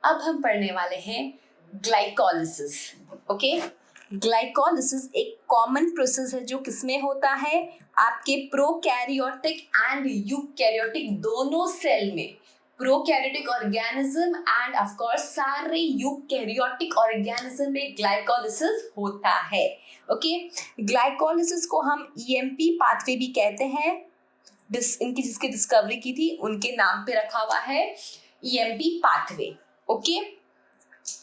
अब हम पढ़ने वाले हैं ग्लाइकोलिसिस। ओके, ग्लाइकोलिसिस एक कॉमन प्रोसेस है जो किसमें होता है, आपके प्रोकैरियोटिक एंड यूकैरियोटिक दोनों सेल में। Prokaryotic organism end of course सारे यूकैरियोटिक ऑर्गेनिज्म में ग्लाइकोलिसिस होता है। ओके, ग्लाइकोलिसिस को हम ईएमपी पाथवे भी कहते हैं। इनकी जिसकी डिस्कवरी की थी उनके नाम पे रखा हुआ है EMP pathway. Okay,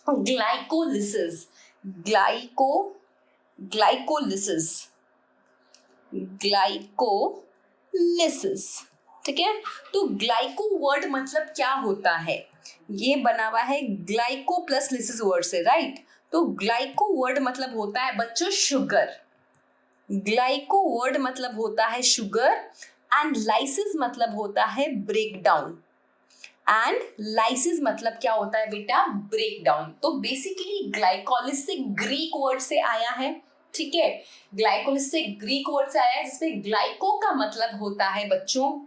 glycolysis glycolysis, ठीक है। तो ग्लाइको वर्ड मतलब क्या होता है, ये बना हुआ है ग्लाइको प्लस लिसिस वर्ड से, राइट। तो ग्लाइको वर्ड मतलब होता है बच्चों शुगर, ग्लाइको वर्ड मतलब होता है शुगर एंड लाइसिस मतलब होता है ब्रेक डाउन। एंड लाइसिस मतलब क्या होता है बेटा, ब्रेक डाउन। तो बेसिकली ग्लाइकोलिस से ग्रीक वर्ड से आया है, ठीक है। ग्लाइकोलिस से ग्रीक वर्ड से आया है जिसमें ग्लाइको का मतलब होता है बच्चों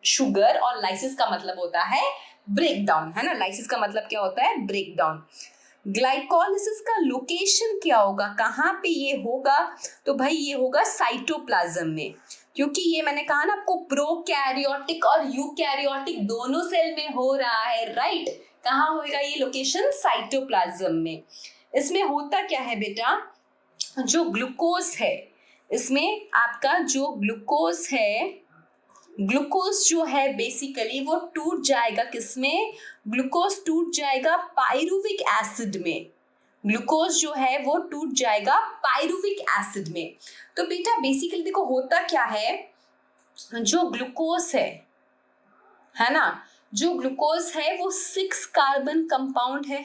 शुगर और लाइसिस का मतलब होता है ब्रेक डाउन, है ना। लाइसिस का मतलब क्या होता है, ब्रेक डाउन। ग्लाइकोलिसिस का लोकेशन क्या होगा, कहाँ पे ये होगा, तो भाई ये होगा साइटोप्लाज्म में, क्योंकि ये मैंने कहा ना आपको प्रोकैरियोटिक और यूकैरियोटिक दोनों सेल में हो रहा है, राइट। कहाँ होगा ये लोकेशन, साइटोप्लाज्म में। इसमें होता क्या है बेटा, जो ग्लूकोज है, इसमें आपका जो ग्लूकोज है, ग्लूकोज जो है बेसिकली वो टूट जाएगा किसमें, ग्लूकोज टूट जाएगा पाइरुविक एसिड में। ग्लूकोज जो है वो टूट जाएगा पाइरुविक एसिड में। तो बेटा बेसिकली देखो होता क्या है, जो ग्लूकोज है ना, जो ग्लूकोज है वो 6 कार्बन कंपाउंड है।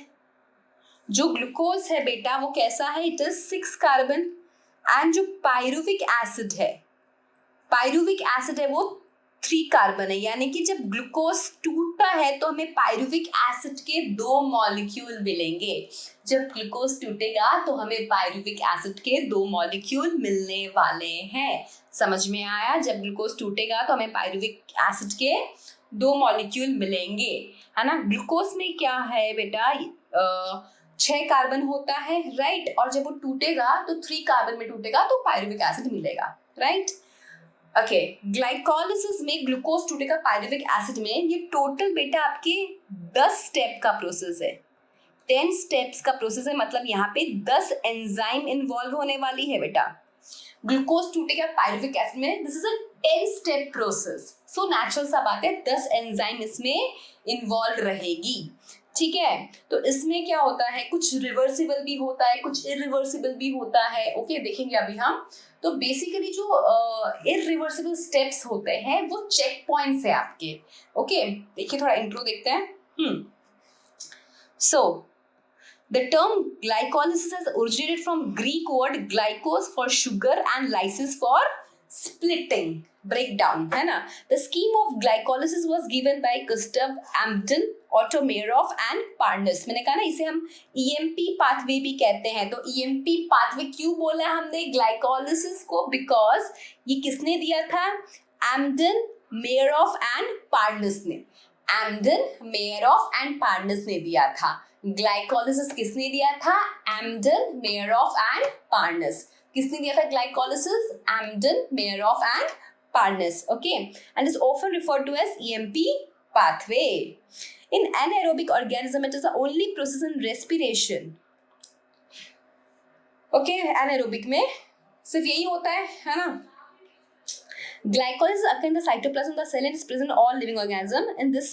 जो ग्लूकोज है बेटा वो कैसा है, इट इज 6 कार्बन। एंड जो पाइरुविक एसिड है वो 3 कार्बन है। यानी कि जब ग्लूकोज टूटता है तो हमें पाइरुविक एसिड के 2 मॉलिक्यूल मिलेंगे। जब ग्लूकोज टूटेगा तो हमें पाइरुविक एसिड के 2 मॉलिक्यूल मिलने वाले हैं। समझ में आया, जब ग्लूकोज टूटेगा तो हमें पाइरुविक एसिड के 2 मॉलिक्यूल मिलेंगे, है ना। ग्लूकोज में क्या है बेटा, 6 कार्बन होता है, राइट। और जब वो टूटेगा तो 3 कार्बन में टूटेगा तो पाइरुविक एसिड मिलेगा, राइट। ओके, ग्लाइकोलिसिस में ग्लूकोज टूटेगा पाइरुविक एसिड में। ये टोटल बेटा आपके 10 स्टेप का प्रोसेस है, 10 स्टेप्स का प्रोसेस है। मतलब यहाँ पे 10 एंजाइम इन्वॉल्व होने वाली है बेटा। ग्लूकोज टूटेगा पाइरुविक एसिड में, this is a 10 step process. So natural सा बात है, 10 एंजाइम इसमें इन्वॉल्व रहेगी, ठीक है। तो इसमें क्या होता है, कुछ रिवर्सिबल भी होता है, कुछ इरिवर्सिबल भी होता है। ओके, देखेंगे अभी हम। तो बेसिकली जो इरिवर्सिबल स्टेप्स होते हैं वो चेक पॉइंट्स है आपके। ओके, देखिए थोड़ा इंट्रो देखते हैं। सो the term glycolysis has originated from Greek word glykos for sugar and lysis for splitting, breakdown, है ना। The scheme of glycolysis was given by Gustav Amden, Otto Meyerhoff and Parnas। मैंने कहा ना इसे हम EMP पाथवे भी कहते हैं। तो EMP पाथवे क्यों बोला हमने ग्लाइकोलिसिस को, बिकॉज ये किसने दिया था, Amden, Meyerhoff and Parnas ने। Amden, Meyerhoff and Parnas ने दिया था। ग्लाइकोलिसिस किसने दिया था, एम्डन, मेयरऑफ एंड पार्नस। किसने दिया था glycolysis, Embden, Meyerhof and Parnas. Okay, and is often referred to as EMP pathway. In anaerobic organism it is the only process in respiration. Okay, anaerobic में सिर्फ यही होता है ना। Glycolysis occurs in the cytoplasm of the cell and is present in all living organism. In this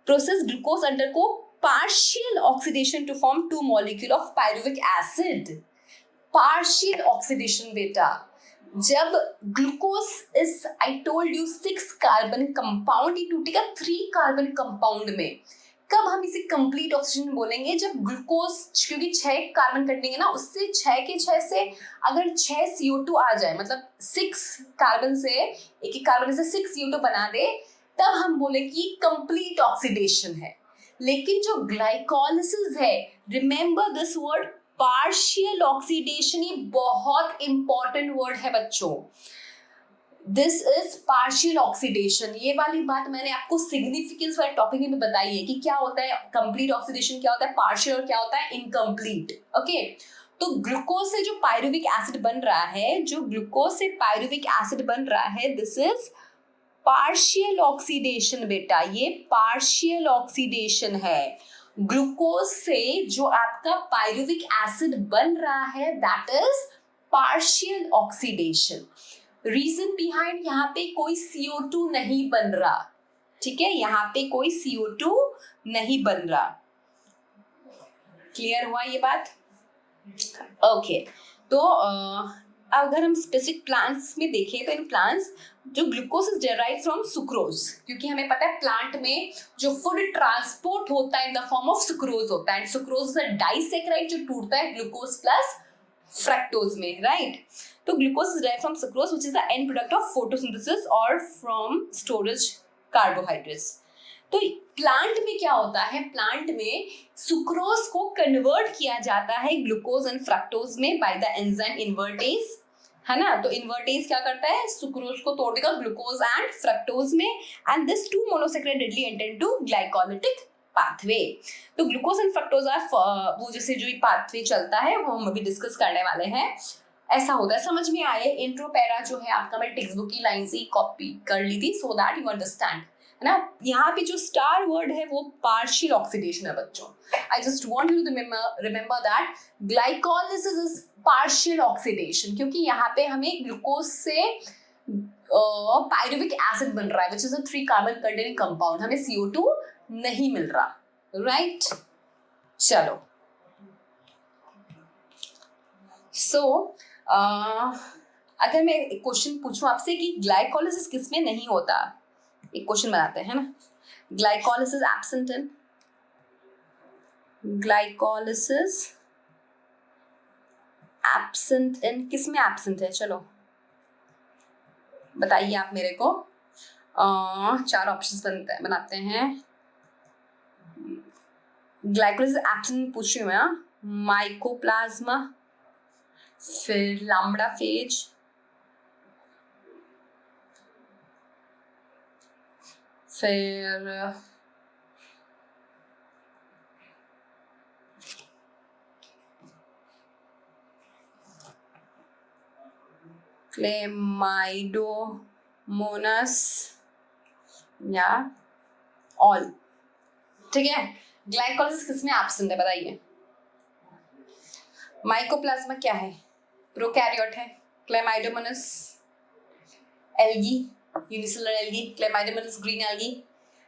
process, glucose undergo partial oxidation to form 2 molecule of pyruvic acid. Partial oxidation बेटा, जब glucose इस I told you 6 carbon compound, ये टूटेगा 3 carbon compound में। कब हम इसे complete oxygen बोलेंगे, जब ग्लूकोज, क्योंकि 6 कार्बन कटेंगे ना, उससे 6 के 6 से अगर 6 CO2 आ जाए, मतलब 6 कार्बन से एक कार्बन से 6 CO2 बना दे, तब हम बोले कि कंप्लीट ऑक्सीडेशन है। लेकिन जो ग्लाइकोलिसिस है, remember this word partial oxidation, ये बहुत इंपॉर्टेंट वर्ड है बच्चों। This is partial oxidation. ये वाली बात मैंने आपको सिग्निफिकेंस वाले टॉपिक में भी बताई है कि क्या होता है कंप्लीट ऑक्सीडेशन, क्या होता है पार्शियल और क्या होता है इनकम्प्लीट। ओके, तो ग्लूकोज से जो पायरुविक एसिड बन रहा है, जो ग्लूकोज से पायरुविक एसिड बन रहा है, दिस इज पार्शियल ऑक्सीडेशन बेटा, ये पार्शियल ऑक्सीडेशन है। ग्लूकोज से जो आपका पायरुविक एसिड बन रहा है that is partial oxidation. Reason behind, यहाँ पे कोई CO2 नहीं बन रहा, ठीक है, यहाँ पे कोई CO2 नहीं बन रहा। क्लियर हुआ ये बात? ओके, तो अगर हम स्पेसिफिक प्लांट्स में देखें तो इन प्लांट्स जो glucose is derived from sucrose, क्योंकि हमें पता है प्लांट में जो फूड ट्रांसपोर्ट होता है in the form of sucrose होता है, and sucrose is a disaccharide जो टूटता है ग्लूकोज प्लस फ्रक्टोज में, राइट? तो glucose is derived from sucrose which is the end product of photosynthesis और फ्रॉम स्टोरेज कार्बोहाइड्रेट्स। तो प्लांट में क्या होता है, प्लांट में सुक्रोज को कन्वर्ट किया जाता है ग्लूकोज एंड फ्रक्टोज में बाय द एंजाइम इन्वर्टेज, है ना? तो इन्वर्टेज क्या करता है, सुक्रोज को तोड़ देगा ग्लूकोज एंड फ्रक्टोज में, and this two monosaccharide readily enter into glycolytic pathway. तो ग्लूकोज एंड फ्रक्टोज आर वो जैसे जो पाथवे चलता है वो हम अभी डिस्कस करने वाले हैं। ऐसा होता है, समझ में आए? इंट्रो पैरा जो है आपका मैं टेक्स्ट बुक की लाइन से कॉपी कर ली थी सो दैट यू अंडरस्टैंड, है ना? यहाँ पे जो स्टार वर्ड है वो पार्शियल ऑक्सीडेशन है बच्चों। I just want you to remember that glycolysis is partial oxidation, क्योंकि यहाँ पे हमें ग्लूकोज से पायरुविक एसिड बन रहा है which is a 3 carbon containing compound, हमें CO2 नहीं मिल रहा, राइट? चलो, सो अगर मैं एक क्वेश्चन पूछूं आपसे कि ग्लाइकोलिसिस किस में नहीं होता, एक क्वेश्चन बनाते हैं ना, glycolysis absent in, glycolysis absent in, किस में एब्सेंट है? चलो बताइए आप मेरे को। 4 ऑप्शंस बनाते हैं। ग्लाइकोलिसिस एब्सेंट पूछ रही हूँ मैं, माइकोप्लाज्मा, फिर लैम्ब्डा फेज, फिर क्लेमाइडोमोनास या ऑल। ठीक है, ग्लाइकोलिसिस किसमें एब्सेंट है बताइए? माइकोप्लाज्मा क्या है? प्रोकैरियोट है। Chlamydomonas algae, unicellular algae, Chlamydomonas green algae.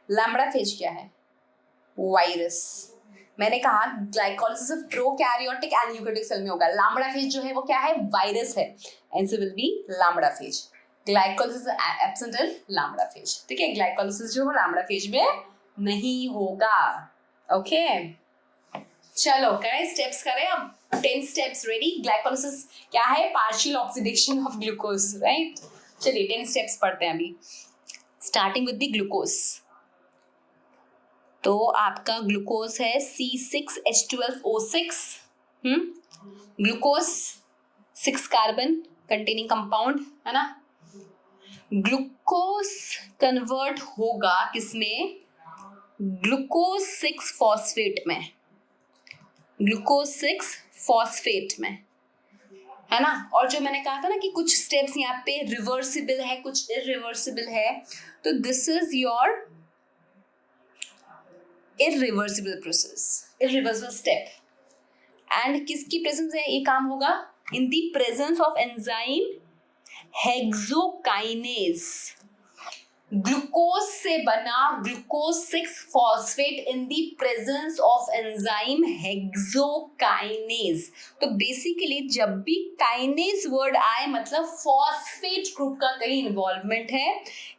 Lambda phage क्या है? वायरस। मैंने कहा glycolysis prokaryotic and eukaryotic cell में होगा। लैम्ब्डा फेज जो है वो क्या है? वायरस है, answer will be lambda phase. Glycolysis absent in lambda phase, ठीक है? ग्लाइकोलिसिस जो है लैम्ब्डा फेज में नहीं होगा। ओके, चलो करें स्टेप्स करें अब। 10 स्टेप्स रेडी। ग्लाइकोलिसिस क्या है? Partial oxidation of glucose, right? चलिए 10 स्टेप्स पढ़ते हैं अभी, स्टार्टिंग विद द ग्लूकोज। तो आपका ग्लूकोज है C6H12O6, glucose 6 carbon containing compound, है ना? ग्लूकोज कन्वर्ट होगा किसमें? ग्लूकोज 6 फॉस्फेट में, ग्लूकोज 6 फॉस्फेट में, है ना? और जो मैंने कहा था ना कि कुछ स्टेप्स यहाँ पे रिवर्सिबल है, कुछ इरिवर्सिबल है, तो this is your irreversible process, irreversible step. And किसकी प्रेजेंस है ये काम होगा? इन the presence of enzyme hexokinase. Glucose से बना glucose 6 phosphate in the presence of enzyme hexokinase. तो बेसिकली जब भी काइनेज वर्ड आए मतलब फॉस्फेट ग्रुप का कहीं इन्वॉल्वमेंट है।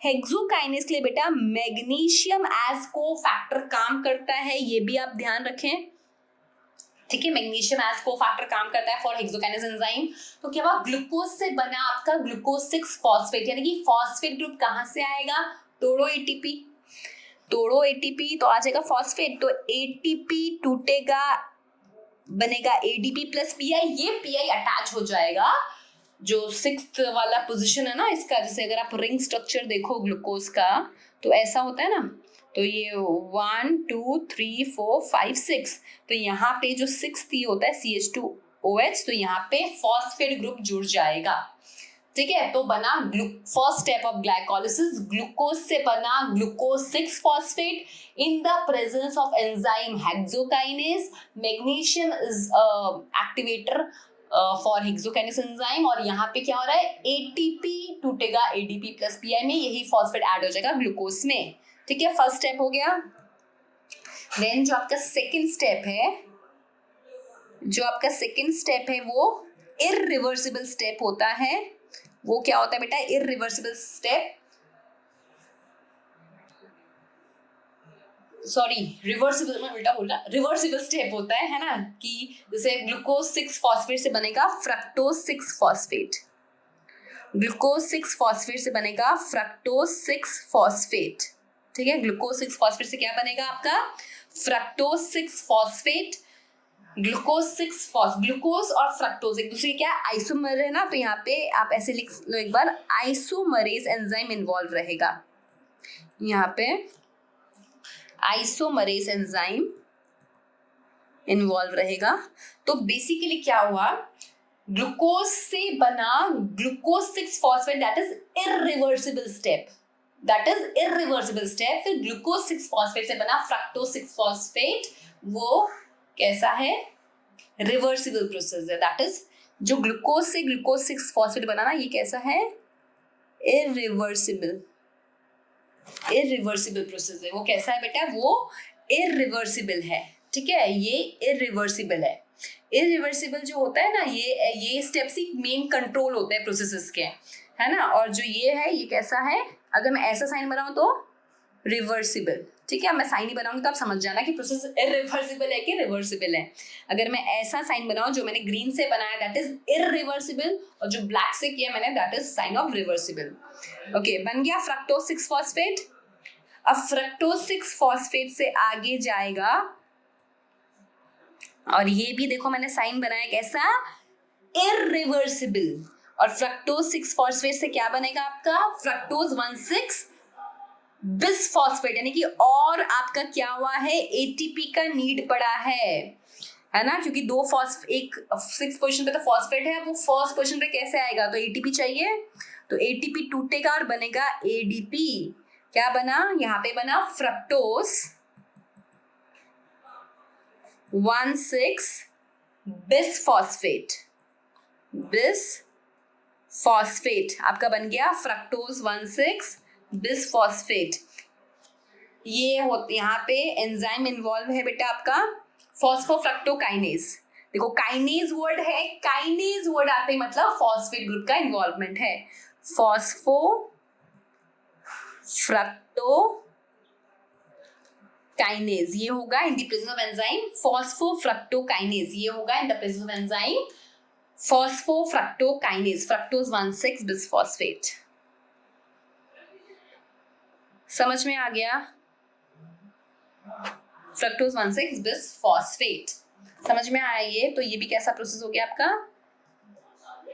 हेक्सोकाइनेज के लिए बेटा मैग्नीशियम एज को फैक्टर काम करता है, ये भी आप ध्यान रखें, ठीक है? मैग्नीशियम एज को फैक्टर काम करता है फॉर हेक्सोकाइनेज एंजाइम। तो क्या हुआ? ग्लूकोज से बना आपका ग्लूकोज 6 फॉस्फेट, यानी कि फॉस्फेट ग्रुप कहां से आएगा? तोड़ो एटीपी, तोड़ो एटीपी तो आ जाएगा फॉस्फेट। तो एटीपी टूटेगा, बनेगा ADP प्लस PI, ये PI अटैच हो जाएगा जो 6th वाला पोजीशन है ना इसका, जैसे अगर आप रिंग स्ट्रक्चर देखो ग्लूकोज का तो ऐसा होता है ना, तो ये 1 2 3 4 5 6, तो यहाँ पे जो 6th ये होता है CH2OH, तो यहाँ पे फॉस्फेट ग्रुप जुड़ जाएगा, ठीक है। तो बना first step of glycolysis, glucose से बना glucose 6 phosphate in the presence of enzyme hexokinase. Magnesium is activator for hexokinase enzyme, और यहाँ पे क्या हो रहा है, एटीपी टूटेगा एडीपी प्लस पीआई में, यही फॉस्फेट ऐड हो जाएगा ग्लूकोज में, ठीक है। फर्स्ट स्टेप हो गया। देन जो आपका सेकेंड स्टेप है, वो इररिवर्सिबल स्टेप होता है। वो क्या होता है बेटा, इररिवर्सिबल स्टेप, सॉरी रिवर्सिबल, मैं उल्टा बोल रहा, रिवर्सिबल स्टेप होता है ना, कि जैसे ग्लूकोज 6 फॉस्फेट से बनेगा फ्रक्टोज 6 फॉस्फेट, ग्लूकोज 6 फॉस्फेट से बनेगा फ्रक्टोज 6 फॉस्फेट, ठीक है। ग्लूकोज 6 फॉस्फेट से क्या बनेगा आपका, फ्रक्टोज 6 फॉस्फेट। ग्लूकोज और फ्रक्टोज एक दूसरे क्या आइसोमर है ना, तो यहाँ पे आप ऐसे लिख लो एक बार, आइसोमरेज एंजाइम इन्वॉल्व रहेगा, यहाँ पे आइसोमरेज एंजाइम इन्वॉल्व रहेगा। तो बेसिकली क्या हुआ, ग्लूकोज से बना glucose 6 phosphate, that is irreversible step, फिर ग्लूकोज 6 फॉस्फेट से बना फ्रक्टोज 6 फॉस्फेट, वो कैसा है, रिवर्सिबल प्रोसेस है, दैट इज जो ग्लूकोज से ग्लूकोज 6 फॉस्फेट बनाना, ये कैसा है, इररिवर्सिबल प्रोसेस है। वो कैसा है बेटा, वो इररिवर्सिबल है, ठीक है, ये इररिवर्सिबल है। इररिवर्सिबल जो होता है ना, ये स्टेप्स ही मेन कंट्रोल होते हैं प्रोसेसेस के, है ना। और जो ये है, ये कैसा है, अगर मैं ऐसा साइन बनाऊं तो रिवर्सिबल, ठीक है। मैं साइन ही बनाऊंगी तो आप समझ जाना कि प्रोसेस इररिवर्सिबल है कि रिवर्सिबल है। अगर मैं ऐसा साइन बनाऊं, जो मैंने ग्रीन से बनाया दैट इज इररिवर्सिबल, और जो ब्लैक से किया मैंने that is sine of reversible. Okay, बन गया फ्रक्टोज 6 फॉस्फेट। अब फ्रक्टोज 6 फॉस्फेट से आगे जाएगा, और ये भी देखो मैंने साइन बनाया कैसा, इररिवर्सिबल। और फ्रक्टोज 6 फॉस्फेट से क्या बनेगा आपका, फ्रक्टोज 1,6 बिसफॉस्फेट, यानी कि और आपका क्या हुआ है, एटीपी का नीड पड़ा है ना, क्योंकि एक 6 पोजीशन पे तो फॉस्फेट है, अब वो फर्स्ट पोजीशन पे कैसे आएगा, तो एटीपी चाहिए, तो एटीपी टूटेगा और बनेगा एडीपी। क्या बना, यहाँ पे बना फ्रक्टोज 1,6 बिसफॉस्फेट, आपका बन गया फ्रक्टोज 1,6 बिसफॉस्फेट। यहाँ पे एंजाइम इन्वॉल्व है बेटा आपका फॉस्फोफ्रक्टोकाइनेज। देखो काइनेज वर्ड है, काइनेज वर्ड आते मतलब फॉस्फेट ग्रुप का इन्वॉल्वमेंट है। फॉस्फोफ्रक्टोकाइनेज ये होगा इन द प्रेजेंस ऑफ एंजाइम फॉस्फोफ्रक्टोकाइनेज, ये होगा इन the presence of enzyme फॉस्फोफ्रक्टोकाइनेज, fructose 1,6 bisphosphate. समझ में आ गया, फ्रक्टोज 1,6 बिसफॉस्फेट समझ में आया ये। तो ये भी कैसा प्रोसेस हो गया आपका,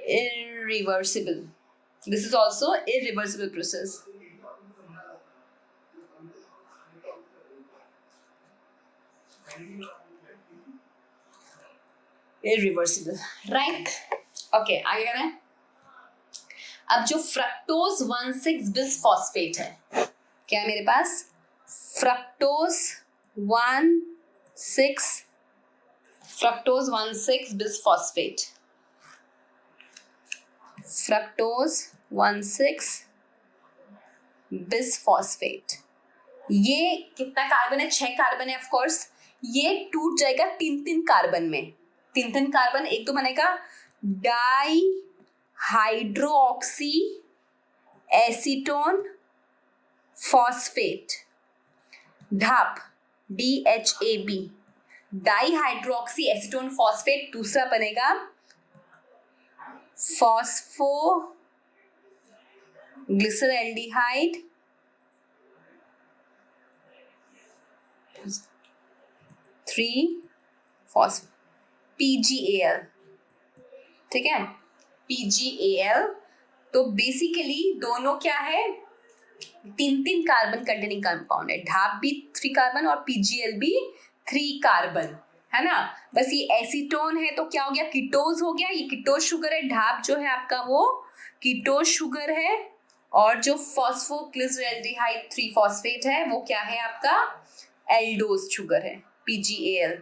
irreversible, this is also irreversible process। irreversible, right? Okay, आगे करें। अब जो फ्रक्टोज 1,6 बिसफॉस्फेट है, क्या है मेरे पास, फ्रक्टोज 1,6 बिसफॉस्फेट, फ्रक्टोज 1,6 बिसफॉस्फेट। ये कितना कार्बन है, 6 कार्बन है ऑफ कोर्स। ये टूट जाएगा 3 कार्बन में, 3 कार्बन, एक तो बनेगा डाई हाइड्रोक्सी एसीटोन फॉस्फेट, ढाप DHAB, di hydroxy acetone phosphate. दूसरा बनेगा फॉस्फो ग्लिसरल्डिहाइड 3 PGAL, ठीक है। PgAl। तो बेसिकली दोनों क्या है, 3 कार्बन कंटेनिंग कंपाउंड है। ढाब भी 3 कार्बन और PgL भी 3 कार्बन, है ना। बस ये एसीटोन है तो क्या हो गया, कीटोज हो गया। ये कीटोज शुगर है, ढाब जो है आपका वो कीटोज शुगर है, और जो फॉस्फोग्लिसरैल्डिहाइड 3 फॉस्फेट है वो क्या है आपका एल्डोज शुगर है, PgAl।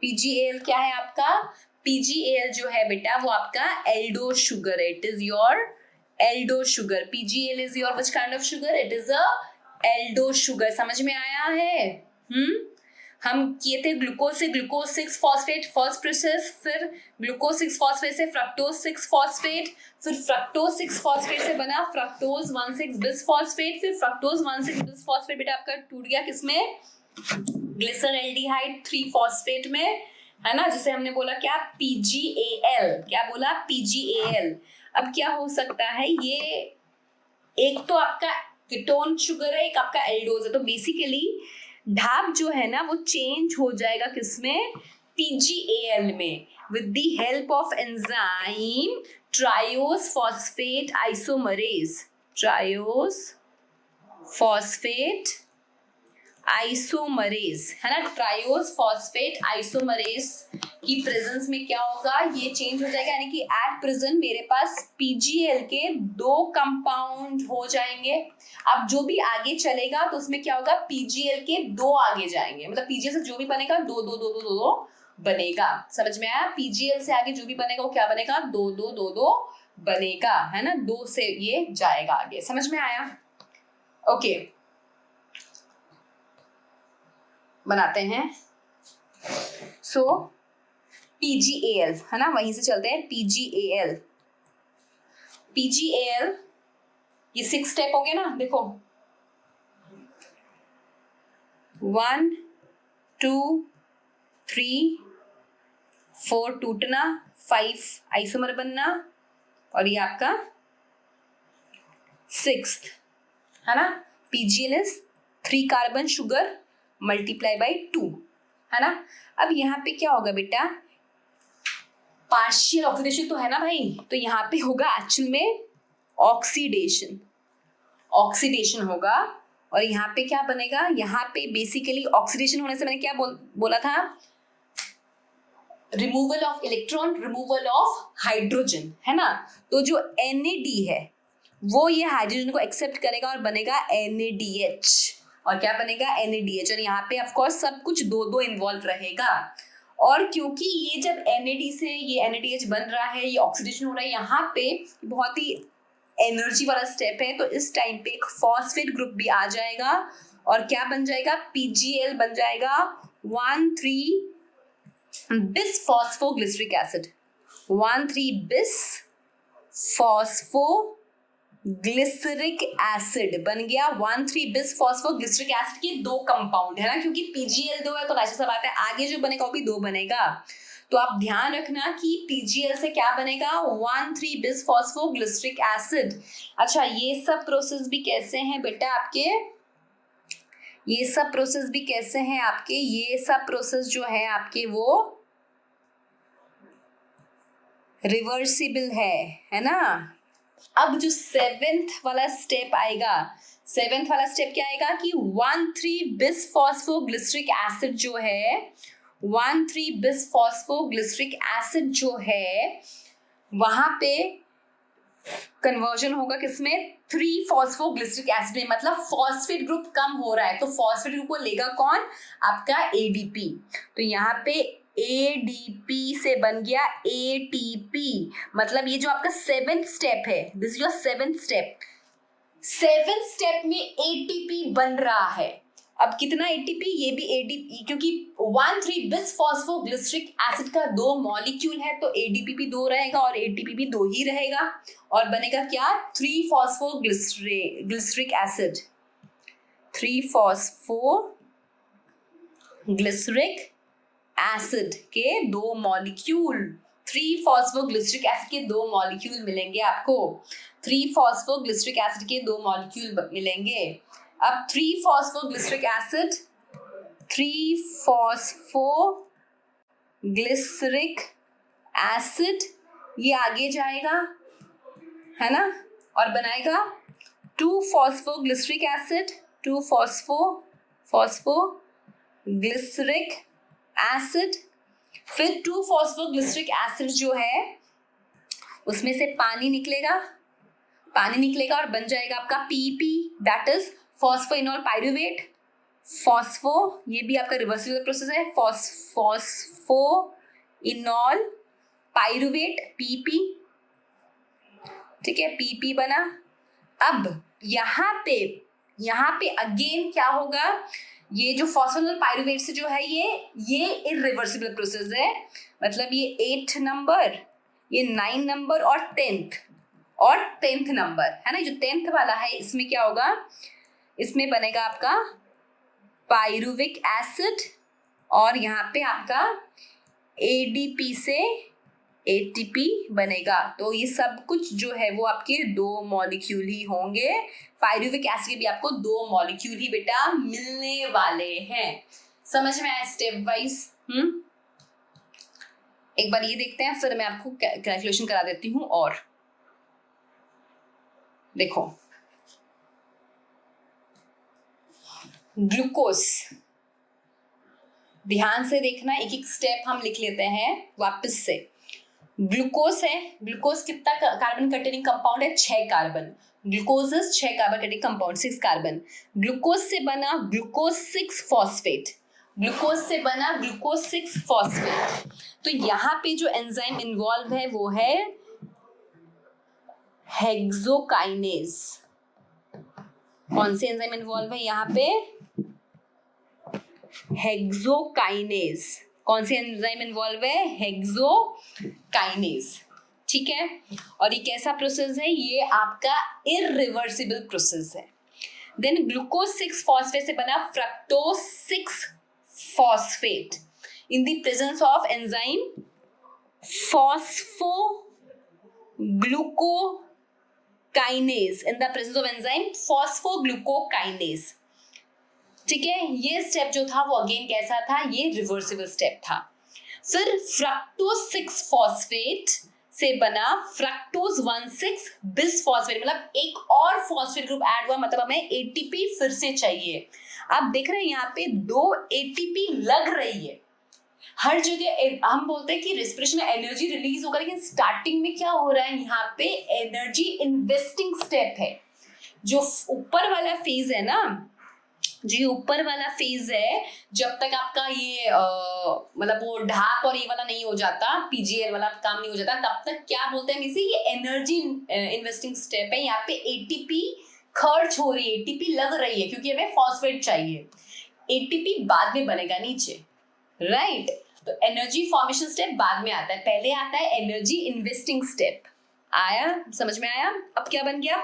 PgAl क्या है आपका, PgAl जो है बेटा वो आपका एल्डोज शुगर है। It is your aldose sugar. PgAl is your which kind of sugar, it is a aldose sugar. समझ में आया है? हम किए थे ग्लूकोज से ग्लूकोज 6 फॉस्फेट फर्स्ट प्रोसेस, फिर ग्लूकोज 6 फॉस्फेट से फ्रक्टोज 6 फॉस्फेट, फिर फ्रक्टोज 6 फॉस्फेट से बना फ्रक्टोज 1,6 बिस फॉस्फेट, फिर फ्रक्टोज 1,6 बिस फॉस्फेट बेटा आपका टूट गया किसमें, ग्लिसरैल्डिहाइड 3 फॉस्फेट में, है ना, जिसे हमने बोला क्या, PgAl। क्या बोला, PgAl। अब क्या हो सकता है, ये एक तो आपका कीटोन शुगर है, एक आपका एल्डोज है। तो बेसिकली ढाब जो है ना वो चेंज हो जाएगा किसमें, PgAl में, with the help of enzyme triose phosphate isomerase. Triose phosphate isomerase, है ना। ट्रायोस फॉस्फेट आइसोमरेज की प्रेजेंस में क्या होगा, ये चेंज हो जाएगा। यानी कि एट प्रेजेंट मेरे पास PgL के 2 कंपाउंड हो जाएंगे। अब जो भी आगे चलेगा तो उसमें क्या होगा, PgL के 2 आगे जाएंगे, मतलब PgL से जो भी बनेगा 2 2 2 2 2 2 बनेगा। समझ में आया? PgL से आगे जो भी बनेगा वो क्या बनेगा, 2 2 2 2 बनेगा, है ना। 2 से ये जाएगा आगे। समझ में आया? ओके, बनाते हैं। सो PgAl, है ना, वहीं से चलते हैं। PgAl ये 6 स्टेप हो गए ना, देखो 1 2 3 4 टूटना, 5 आइसोमर बनना, और ये आपका 6th, है ना। PgL is 3 carbon sugar multiply by 2, है ना। अब यहाँ पे क्या होगा बेटा, पार्शियल ऑक्सीडेशन तो है ना भाई, तो यहाँ पे होगा एक्चुअल में ऑक्सीडेशन होगा। और यहाँ पे क्या बनेगा, यहाँ पे बेसिकली ऑक्सीडेशन होने से मैंने क्या बोला था, removal of electron, removal of hydrogen, है ना। तो जो NAD है वो ये हाइड्रोजन को एक्सेप्ट करेगा और बनेगा NADH। और क्या बनेगा, NADH। और यहाँ पे ऑफ कोर्स सब कुछ 2 इन्वॉल्व रहेगा। और क्योंकि ये जब NAD से ये NADH बन रहा है, ये ऑक्सीडेशन हो रहा है, यहाँ पे बहुत ही एनर्जी वाला स्टेप है, तो इस टाइम पे एक फॉस्फेट ग्रुप भी आ जाएगा और क्या बन जाएगा, PgL बन जाएगा 1,3 बिस फॉस्फोग्लिसरिक एसिड। 1,3 बिस फॉस्फोग्लिसरिक एसिड बन गया। 1,3 बिस फॉस्फोग्लिसरिक एसिड के 2 कंपाउंड, है ना, क्योंकि PgL 2 है तो वैसे सब आता है, आगे जो बनेगा वो भी 2 बनेगा। तो आप ध्यान रखना कि PgL से क्या बनेगा, 1,3 बिस फॉस्फोग्लिसरिक एसिड। अच्छा, ये सब प्रोसेस भी कैसे हैं बेटा आपके, ये सब प्रोसेस भी कैसे हैं आपके, ये सब प्रोसेस जो है आपके वो रिवर्सिबल है ना। अब जो 7th वाला स्टेप आएगा, 7th वाला स्टेप क्या आएगा कि 1,3 बिस फॉस्फोग्लिसरिक एसिड जो है, 1,3 बिस फॉस्फोग्लिसरिक एसिड जो है, वहां पे कन्वर्जन होगा किसमें, 3 फॉस्फोग्लिसरिक एसिड में, मतलब फॉस्फेट ग्रुप कम हो रहा है तो फॉस्फेट ग्रुप को लेगा कौन, आपका ADP। तो यहाँ पे ADP से बन गया ATP। मतलब ये जो आपका 7th स्टेप है, this is your 7th step. 7th step में ATP बन रहा है। अब कितना ATP, ये भी ADP, क्योंकि 1,3 बिस फॉस्फोग्लिसरिक एसिड का 2 मॉलिक्यूल है तो ADP भी 2 रहेगा और ATP भी 2 ही रहेगा और बनेगा क्या, 3 फॉस्फोग्लिसरिक एसिड। 3 फॉस्फोग्लिसरिक एसिड के 2 मॉलिक्यूल, 3 फॉस्फोग्लिसरिक एसिड के 2 मॉलिक्यूल मिलेंगे आपको। 3 फॉस्फोग्लिसरिक एसिड के 2 मॉलिक्यूल मिलेंगे। अब 3 फॉस्फोग्लिसरिक एसिड, 3 फॉस्फोग्लिसरिक एसिड ये आगे जाएगा है ना, और बनाएगा 2-फॉस्फोग्लिसरिक एसिड, 2-फॉस्फोग्लिसरिक एसिड। फिर 2-फॉस्फोग्लिसरिक एसिड जो है उसमें से पानी निकलेगा और बन जाएगा आपका PP, that is phosphoenol pyruvate. Phospho, ये भी आपका रिवर्सिबल प्रोसेस है, फॉस्फोइनॉल पाइरुवेट, पीपी, ठीक है, पीपी बना। अब यहाँ पे अगेन क्या होगा, ये जो फॉस्फोइनॉल पाइरुवेट से जो है ये इरिवर्सिबल प्रोसेस है, मतलब ये 8 नंबर, ये 9 नंबर और 10th नंबर है ना, जो 10th वाला है इसमें क्या होगा, इसमें बनेगा आपका पाइरुविक एसिड और यहाँ पे आपका ADP से ATP बनेगा। तो ये सब कुछ जो है वो आपके 2 मॉलिक्यूल ही होंगे। पाइरुविक एसिड के भी आपको 2 मॉलिक्यूल ही बेटा मिलने वाले हैं। समझ में आया स्टेप वाइज? एक बार ये देखते हैं, फिर मैं आपको कैलकुलेशन करा देती हूँ। और देखो, ग्लूकोज, ध्यान से देखना, एक एक स्टेप हम लिख लेते हैं वापस से। ग्लूकोज है, ग्लूकोज कितना कार्बन कंटेनिंग कंपाउंड है? 6 carbon. Glucose 6 carbon containing compound, 6 carbon. Glucose से बना ग्लूकोज 6 फॉस्फेट, ग्लूकोज से बना ग्लूकोज 6 फॉस्फेट। तो यहाँ पे जो एंजाइम इन्वॉल्व है वो है हेक्सोकाइनेज। कौन से एंजाइम इन्वॉल्व है यहाँ पे? हेक्सोकाइनेज। कौन सी एंजाइम इन्वॉल्व है? हेक्सोकाइनेज, ठीक है। और ये कैसा प्रोसेस है? ये आपका इरिवर्सिबल प्रोसेस है। देन ग्लूकोज 6 फॉस्फेट से बना fructose 6 phosphate in the presence of enzyme phosphoglucokinase, in the presence of enzyme phosphoglucokinase, ठीक है। ये स्टेप जो था वो अगेन कैसा था? ये रिवर्सिबल स्टेप था। फिर फ्रक्टोज 6 फॉस्फेट से बना फ्रक्टोज 1,6 बिसफॉस्फेट, मतलब एक और फॉस्फेट ग्रुप ऐड हुआ, मतलब हमें ATP फिर से चाहिए। आप देख रहे हैं यहाँ पे 2 ATP लग रही है हर जगह। हम बोलते हैं कि रेस्पिरेशन में एनर्जी रिलीज होगा, लेकिन स्टार्टिंग में क्या हो रहा है? यहाँ पे एनर्जी इन्वेस्टिंग स्टेप है। जो ऊपर वाला फेज है ना, जो ऊपर वाला फेज है, जब तक आपका ये मतलब वो ढाप और ये वाला नहीं हो जाता, PGL वाला काम नहीं हो जाता, तब तक क्या बोलते हैं इसे? ये एनर्जी इन्वेस्टिंग स्टेप है। यहाँ पे ATP खर्च हो रही है, ATP लग रही है, क्योंकि हमें फॉस्फेट चाहिए। ATP बाद में बनेगा नीचे, राइट। तो एनर्जी फॉर्मेशन स्टेप बाद में आता है, पहले आता है एनर्जी इन्वेस्टिंग स्टेप। आया? समझ में आया? अब क्या बन गया?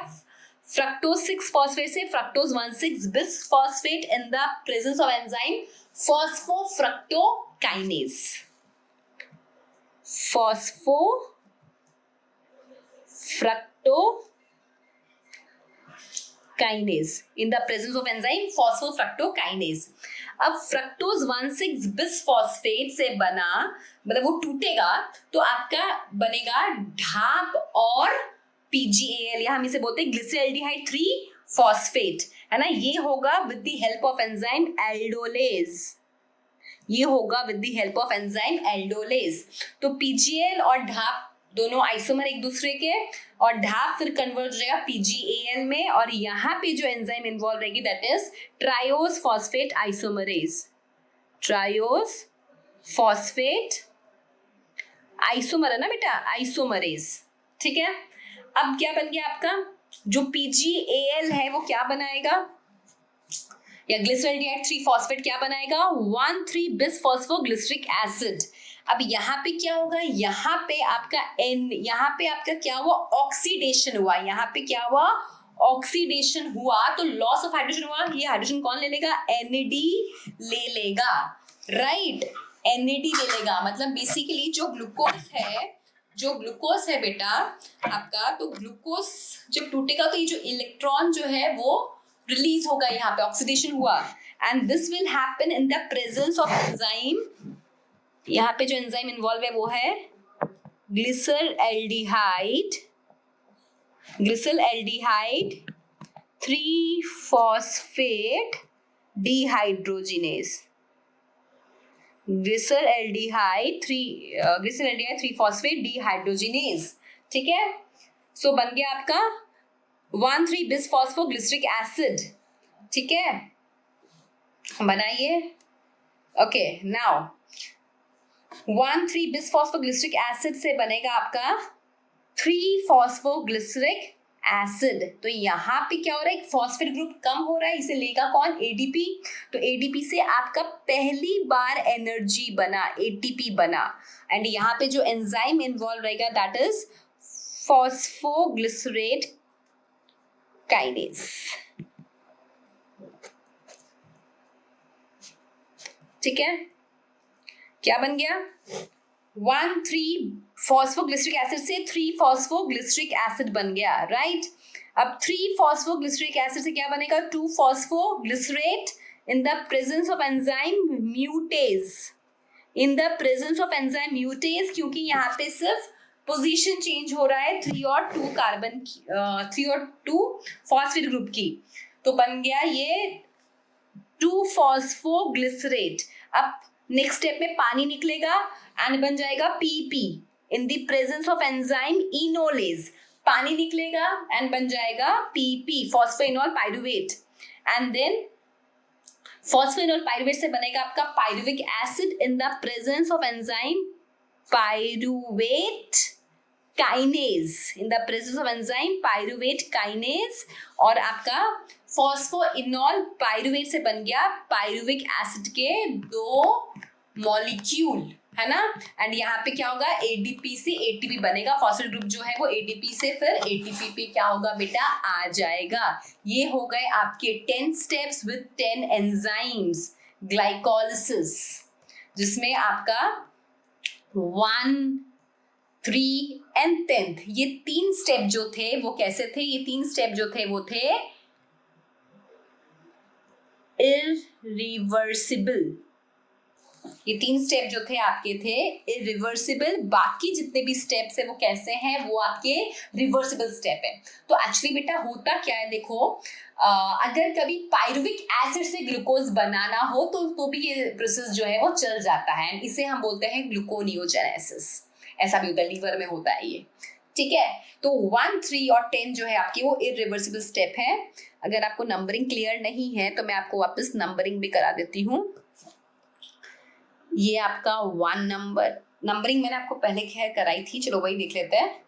फ्रक्टोज 6 फॉस्फेट से fructose 1,6 bisphosphate in the presence of enzyme फॉस्फोफ्रक्टोकाइनेज, फॉस्फोफ्रक्टोकाइनेज in the presence of enzyme फॉस्फोफ्रक्टोकाइनेज। अब फ्रक्टोज 1,6 बिसफॉस्फेट से बना, मतलब वो टूटेगा तो आपका बनेगा ढाप और PGAL, या हम इसे बोलते हैं ग्लिसरल्डिहाइड 3 फॉस्फेट, है ना। ये होगा with the help of enzyme aldolase, ये होगा with the help of enzyme aldolase. तो PGAL और ढाप दोनों आइसोमर एक दूसरे के, और ढाप फिर कन्वर्ट हो जाएगा PGAL में, और यहाँ पे जो एंजाइम इन्वॉल्व रहेगी that is triose phosphate isomerase, triose phosphate isomer है ना बेटा, आइसोमरेज, ठीक है। अब क्या बन गया आपका? जो PGAL है वो क्या बनाएगा, या ग्लिसरल्डिहाइड 3 फॉस्फेट क्या बनाएगा? 1,3 बिसफॉस्फोग्लिसरिक एसिड। अब यहाँ पे क्या होगा? यहाँ पे आपका क्या हुआ? ऑक्सीडेशन हुआ। यहाँ पे क्या हुआ? ऑक्सीडेशन हुआ, तो लॉस ऑफ हाइड्रोजन हुआ। ये हाइड्रोजन कौन ले लेगा? NAD ले लेगा, राइट। NAD ले लेगा, मतलब बेसिकली जो ग्लूकोज है बेटा आपका, तो ग्लूकोज जब टूटेगा तो ये जो इलेक्ट्रॉन जो है वो रिलीज होगा, यहाँ पे ऑक्सीडेशन हुआ, and this will happen in the presence of enzyme. यहाँ पे जो एंजाइम इन्वॉल्व है वो है glyceraldehyde glycerol aldehyde three phosphate dehydrogenase, glycerol aldehyde three phosphate dehydrogenase, ठीक है। सो बन गया आपका 1,3-बिसफॉस्फोग्लिसरिक एसिड, ठीक है, बनाइए। ओके, नाउ 1,3-बिसफॉस्फोग्लिसरिक एसिड से बनेगा आपका 3-फॉस्फोग्लिसरिक एसिड। तो यहाँ पे क्या हो रहा है, एक फॉस्फेट ग्रुप कम हो रहा है, इसे लेगा कौन, एडीपी। तो एडीपी से आपका पहली बार एनर्जी बना, एटीपी बना, एंड यहाँ पे जो एंजाइम इन्वॉल्व रहेगा दैट इज फॉस्फोग्लिसरेट काइनेज, ठीक है। क्या बन गया, 1,3-फॉस्फोग्लिसरिक एसिड से 3-फॉस्फोग्लिसरिक एसिड बन गया, राइट। अब 3-फॉस्फोग्लिसरिक एसिड से क्या बनेगा, two phosphoglycerate in the presence of enzyme mutase, in the presence of enzyme mutase, क्योंकि यहाँ पे सिर्फ पोजीशन चेंज हो रहा है 3 और 2 कार्बन की, 3 और 2 फॉस्फेट ग्रुप की, तो बन गया ये 2-फॉस्फोग्लिसरेट। अब नेक्स्ट स्टेप में पानी निकलेगा एंड बन जाएगा PP in the presence of enzyme enolase, पानी निकलेगा एंड बन जाएगा PP, phosphoenol pyruvate, and then phosphoenol pyruvate से बनेगा आपका pyruvic acid in the presence of enzyme pyruvate kinase, in the presence of enzyme pyruvate kinase, और आपका phosphoenol pyruvate से बन गया पाइरुविक एसिड के 2 मॉलिक्यूल, है ना। एंड यहाँ पे क्या होगा, एडीपी से एटीपी बनेगा, फॉस्फेट ग्रुप जो है वो एडीपी से फिर एटीपी पे क्या होगा बेटा, आ जाएगा। ये हो गए आपके 10 स्टेप्स विद 10 एंजाइम्स ग्लाइकोलिसिस, जिसमें आपका 1, 3 एंड 10th, ये 3 स्टेप जो थे वो कैसे थे, ये 3 स्टेप जो थे वो थे इरिवर्सिबल, ये 3 स्टेप जो थे आपके थे इरिवर्सिबल, बाकी जितने भी स्टेप्स है वो कैसे हैं, वो आपके रिवर्सिबल स्टेप है। तो एक्चुअली बेटा होता क्या है, देखो अगर कभी पाइरुविक एसिड से ग्लूकोज बनाना हो तो भी ये प्रोसेस जो है वो चल जाता है, इसे हम बोलते हैं ग्लूकोनियोजेनेसिस, ऐसा भी होता है, लीवर में होता है ये, ठीक है। तो 1, 3 और 10 जो है आपकी वो इरिवर्सिबल स्टेप है। अगर आपको नंबरिंग क्लियर नहीं है तो मैं आपको वापस नंबरिंग भी करा देती हूँ। ये आपका 1 नंबर, नंबरिंग मैंने आपको पहले खैर कराई थी, चलो वही देख लेते हैं।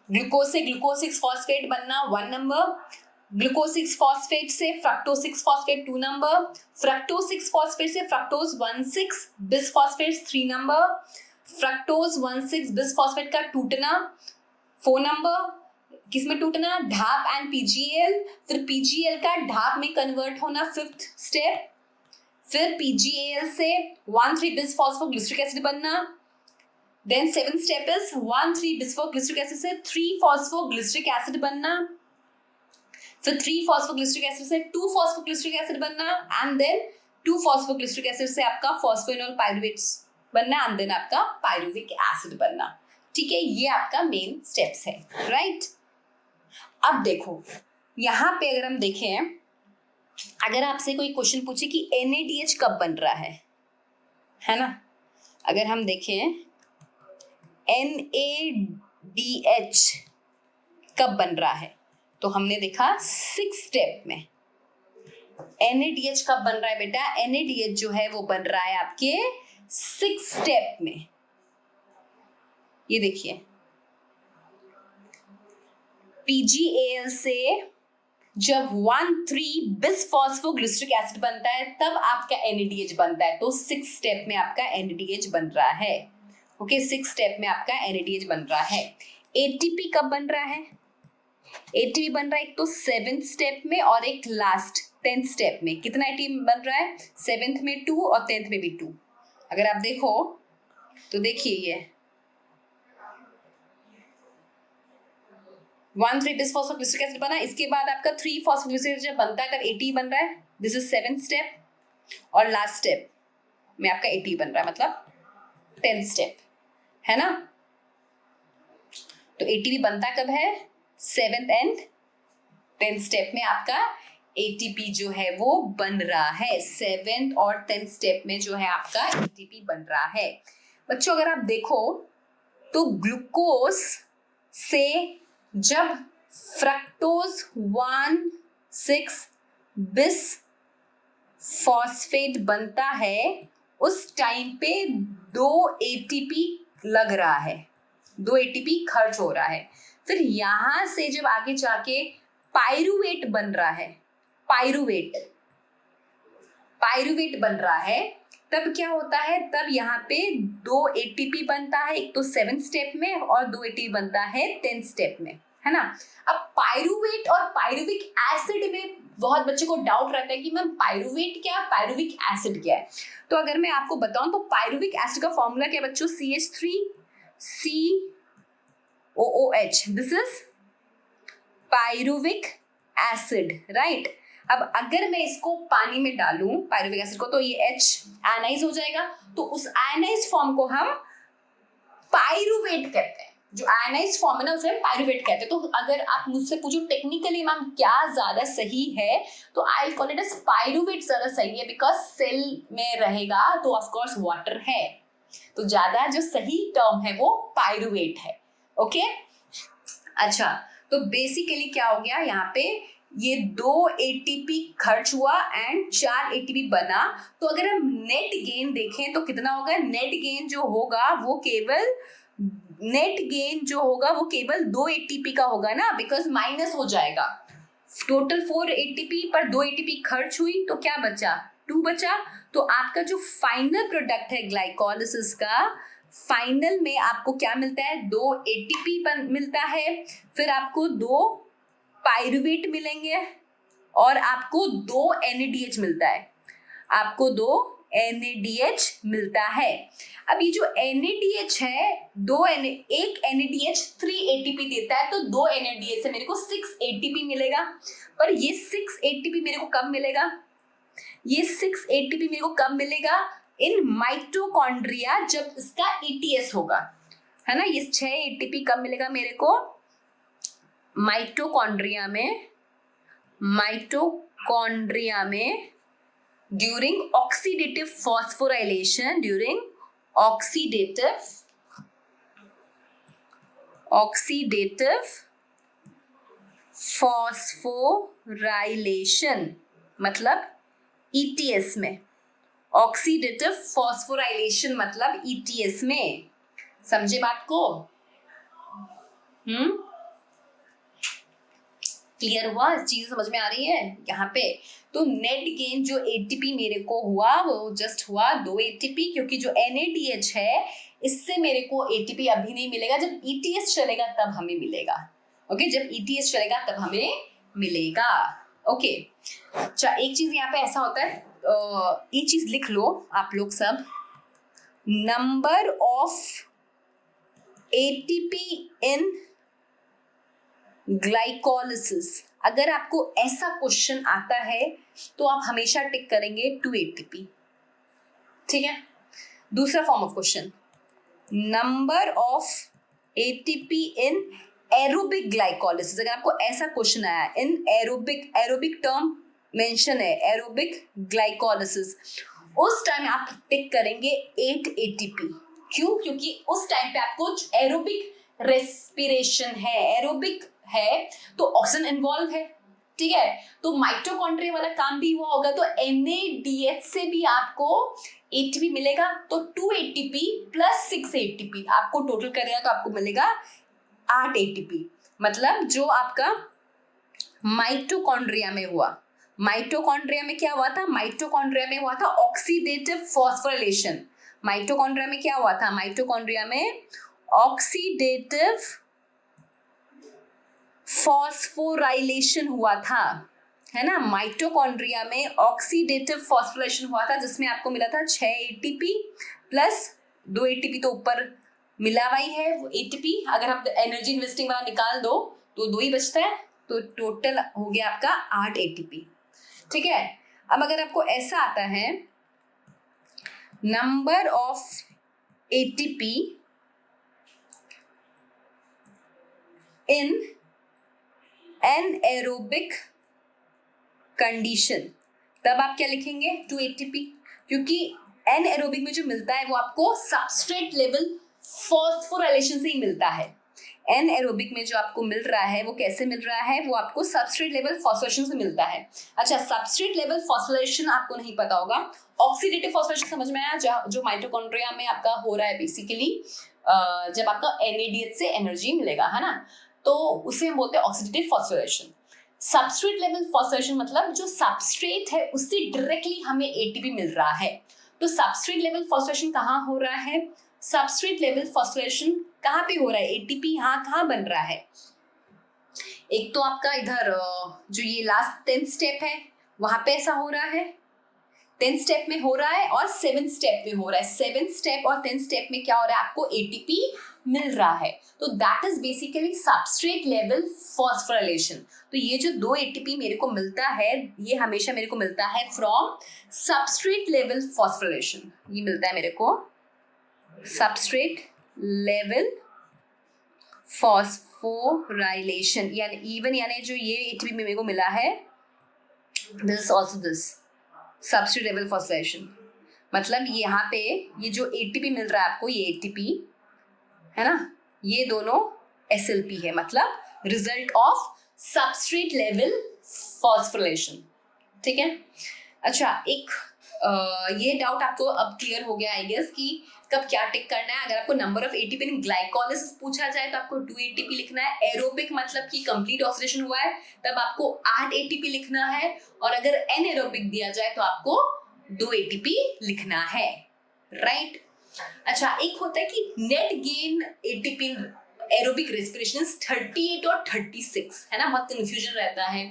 ग्लूकोज से ग्लूकोज 6 फॉस्फेट बनना 1 नंबर, ग्लूकोज 6 फॉस्फेट से fructose 6 phosphate 2 number, fructose 6 phosphate से fructose 1,6 bisphosphate 3 number, fructose 1,6 bisphosphate का टूटना 4 नंबर, किसमें टूटना, ढाप एंड पीजीएल, फिर पीजीएल का ढाप में कन्वर्ट होना 5th स्टेप, फिर पीजीएल से 1,3 बिसफॉस्फोग्लिसरिक एसिड बनना, then 7th step is 1,3 bisphosphoglyceric acid से 3-फॉस्फोग्लिसरिक एसिड बनना, फिर 3-फॉस्फोग्लिसरिक एसिड से 2-फॉस्फोग्लिसरिक एसिड बनना, एंड देन 2-फॉस्फोग्लिसरिक एसिड से आपका फॉस्फोइनोल पाइरुवेट बनना, एंड देन आपका पाइरुविक एसिड बनना, ठीक है। ये आपका मेन स्टेप्स है, राइट। अब देखो यहाँ पे अगर हम देखें, अगर आपसे कोई क्वेश्चन पूछे कि NADH कब बन रहा है ना, अगर हम देखें NADH कब बन रहा है, तो हमने देखा 6 स्टेप में। NADH कब बन रहा है बेटा, NADH जो है वो बन रहा है आपके 6 स्टेप में। ये देखिए PGAL से जब 1,3 बिसफॉस्फोग्लिसरिक एसिड बनता है तब आपका NADH बनता है, तो 6 स्टेप में आपका NADH बन रहा है। ओके, 6 स्टेप में आपका NADH बन रहा है। ATP कब बन रहा है, ATP बन रहा है एक तो 7th स्टेप में और एक लास्ट 10th स्टेप में। कितना ATP बन रहा है, 7th में 2 और 10th में भी 2। अगर आप देखो तो देखिए ये 1,3 बिसफॉस्फोग्लिसरिक एसिड बना, इसके बाद आपका 3-फॉस्फोग्लिसरिक जब बनता है तब ATP बन रहा है, दिस इज 7th स्टेप, और लास्ट स्टेप में आपका ATP बन रहा है, मतलब 10th स्टेप, है ना। तो एटीपी बनता कब है? 7th एंड 10th स्टेप में आपका एटीपी जो है वो बन रहा है। 7th और 10th स्टेप में जो है आपका एटीपी बन रहा है। बच्चों अगर आप देखो तो ग्लूकोज से जब फ्रक्टोज 1,6 बिस फॉस्फेट बनता है उस टाइम पे 2 एटीपी लग रहा है, 2 एटीपी खर्च हो रहा है। फिर यहां से जब आगे जाके पाइरुवेट बन रहा है, पाइरुवेट बन रहा है, तब क्या होता है? तब यहाँ पे 2 एटीपी बनता है, एक तो 7th स्टेप में और 2 एटीपी बनता है 10th स्टेप में, है ना। अब पाइरुवेट और पाइरुविक एसिड में बहुत बच्चों को डाउट रहता है कि मैम पाइरुवेट क्या, पाइरुविक एसिड क्या है। तो अगर मैं आपको बताऊं तो पाइरुविक एसिड का फॉर्मूला क्या है बच्चों? CH3COOH, this is pyruvic acid, right. अब अगर मैं इसको पानी में डालूं पाइरुविक एसिड को, तो ये H आयनाइज हो जाएगा, तो उस आयनाइज फॉर्म को हम पाइरुवेट कहते हैं। जो आयनाइज फॉर्म है ना उसे हम पाइरुवेट कहते हैं। तो अगर आप मुझसे पूछो टेक्निकली मैम क्या ज्यादा सही है, तो I will call it as pyruvate ज्यादा सही है, बिकॉज सेल में रहेगा तो ऑफ कोर्स वाटर है, तो ज्यादा जो सही टर्म है वो पाइरुवेट है। ओके अच्छा, तो बेसिकली क्या हो गया यहाँ पे, ये 2 एटीपी खर्च हुआ एंड 4 एटीपी बना। तो अगर हम नेट गेन देखें तो कितना होगा? नेट गेन जो होगा वो केवल 2 एटीपी का होगा ना, बिकॉज माइनस हो जाएगा। टोटल 4 एटीपी पर 2 एटीपी खर्च हुई तो क्या बचा? 2 बचा। तो आपका जो फाइनल प्रोडक्ट है ग्लाइकोलिसिस का, फाइनल में आपको क्या मिलता है? 2 एटीपी मिलता है, फिर आपको 2 पाइरुवेट मिलेंगे और आपको 2 NADH मिलता है, आपको 2 NADH मिलता है। अब ये जो NADH है, एक NADH 3 ATP देता है, तो 2 NADH से मेरे को 6 ATP मिलेगा। पर ये 6 ATP मेरे को कब मिलेगा? ये 6 ATP मेरे को कब मिलेगा? इन माइटोकॉन्ड्रिया, जब इसका ETS होगा, है ना। ये 6 ATP कब मिलेगा मेरे को? माइटोकॉन्ड्रिया में ड्यूरिंग ऑक्सीडेटिव फॉस्फोराइलेशन, फॉस्फोराइलेशन मतलब ETS में, ऑक्सीडेटिव फॉस्फोराइलेशन मतलब ETS में। समझे बात को? क्लियर हुआ? चीज समझ में आ रही है यहाँ पे? तो नेट गेन जो एटीपी मेरे को हुआ वो जस्ट हुआ 2 एटीपी, क्योंकि जो NADH है इससे मेरे को एटीपी अभी नहीं मिलेगा, जब ETS चलेगा तब हमें मिलेगा। ओके, जब ETS चलेगा तब हमें मिलेगा। ओके अच्छा, एक चीज यहाँ पे ऐसा होता है, ये चीज लिख लो आप लोग सब, number of ATP in glycolysis. अगर आपको ऐसा क्वेश्चन आता है तो आप हमेशा टिक करेंगे 2 एटीपी, ठीक है। दूसरा form of question, number of ATP in aerobic glycolysis. अगर आपको ऐसा क्वेश्चन आया इन एरोबिक टर्म मेंशन है, एरोबिक ग्लाइकोलिसिस, उस टाइम आप टिक करेंगे 8 एटीपी। क्यों? क्योंकि उस टाइम पे आपको एरोबिक रेस्पिरेशन है, एरोबिक है तो ऑक्सीजन इन्वॉल्व है, ठीक है। तो माइटोकॉन्ड्रिया वाला काम भी हुआ होगा, तो NADH से भी आपको एटीपी मिलेगा, तो 2 एटीपी प्लस 6 एटीपी आपको टोटल करेगा तो आपको मिलेगा 8 एटीपी। मतलब जो आपका माइटोकॉन्ड्रिया में हुआ, माइटोकॉन्ड्रिया में क्या हुआ था? माइटोकॉन्ड्रिया में हुआ था ऑक्सीडेटिव फॉस्फोराइलेशन। माइटोकॉन्ड्रिया में क्या हुआ था? माइटोकॉन्ड्रिया में ऑक्सीडेटिव फॉस्फोराइलेशन हुआ था, है ना। माइटोकॉन्ड्रिया में ऑक्सीडेटिव फॉस्फोराइलेशन हुआ था, जिसमें आपको मिला था 6 एटीपी प्लस 2 एटीपी तो ऊपर मिला हुआ ही है वो एटीपी। अगर हम एनर्जी इन्वेस्टिंग वाला निकाल दो तो 2 ही बचता है, तो टोटल हो गया आपका 8 एटीपी, ठीक है। अब अगर आपको ऐसा आता है, number of ATP in anaerobic condition, तब आप क्या लिखेंगे 2 ATP, क्योंकि एनएरोबिक में जो मिलता है वो आपको सबस्ट्रेट लेवल फॉस्फोराइलेशन से ही मिलता है। एनएरोबिक में जो आपको मिल रहा है वो कैसे मिल रहा है, वो आपको सबस्ट्रेट लेवल फॉस्फोरेशन से मिलता है। अच्छा, सबस्ट्रेट लेवल फॉस्फोरेशन आपको नहीं पता होगा, ऑक्सीडेटिव फॉस्फोरेशन समझ में आया, जो माइटोकॉन्ड्रिया में आपका हो रहा है बेसिकली, जब आपका NADH से एनर्जी मिलेगा, है ना, तो उसे हम बोलते हैं ऑक्सीडेटिव फॉस्फोरेशन। सबस्ट्रेट लेवल फॉस्फोरेशन मतलब जो सबस्ट्रेट है उससे डायरेक्टली हमें ATP मिल रहा है। तो सबस्ट्रेट लेवल फॉस्फोरेशन कहाँ हो रहा है, सबस्ट्रेट लेवल फॉस्फोरेशन कहाँ पे हो रहा है, ATP यहाँ कहाँ बन रहा है। एक तो आपका इधर जो ये लास्ट 10th स्टेप है वहां पे ऐसा हो रहा है, 10th स्टेप में हो रहा है और 7th स्टेप में हो रहा है। 7th स्टेप और 10th स्टेप में क्या हो रहा है, आपको ATP मिल रहा है। तो that is basically substrate level phosphorylation. तो ये जो 2 ATP मेरे को मिलता है, ये हमेशा मेरे को मिलता है फ्रॉम सबस्ट्रेट लेवल फॉस्फोराइलेशन। ये मिलता है मेरे को सबस्ट्रेट लेवल फॉस्फोराइलेशन, यानी जो ये ATP मेरे को मिला है, this is also this substrate level phosphorylation. मतलब यहाँ पे ये जो ATP मिल रहा है आपको, ये ATP है ना, ये दोनों SLP है, मतलब result of substrate level phosphorylation. ठीक है। अच्छा, एक ये डाउट आपको अब क्लियर हो गया आई गेस कि कब क्या टिक करना है। अगर आपको number of ATP in glycolysis पूछा जाए तो आपको 2 ATP लिखना है। एरोबिक मतलब कि कंप्लीट ऑक्सीडेशन हुआ है तब आपको 8 ATP लिखना है, और अगर एनएरोबिक दिया जाए तो आपको 2 ATP लिखना है, राइट। अच्छा, एक होता है कि net gain ATP aerobic respiration 38 और 36, है ना, बहुत कंफ्यूजन रहता है।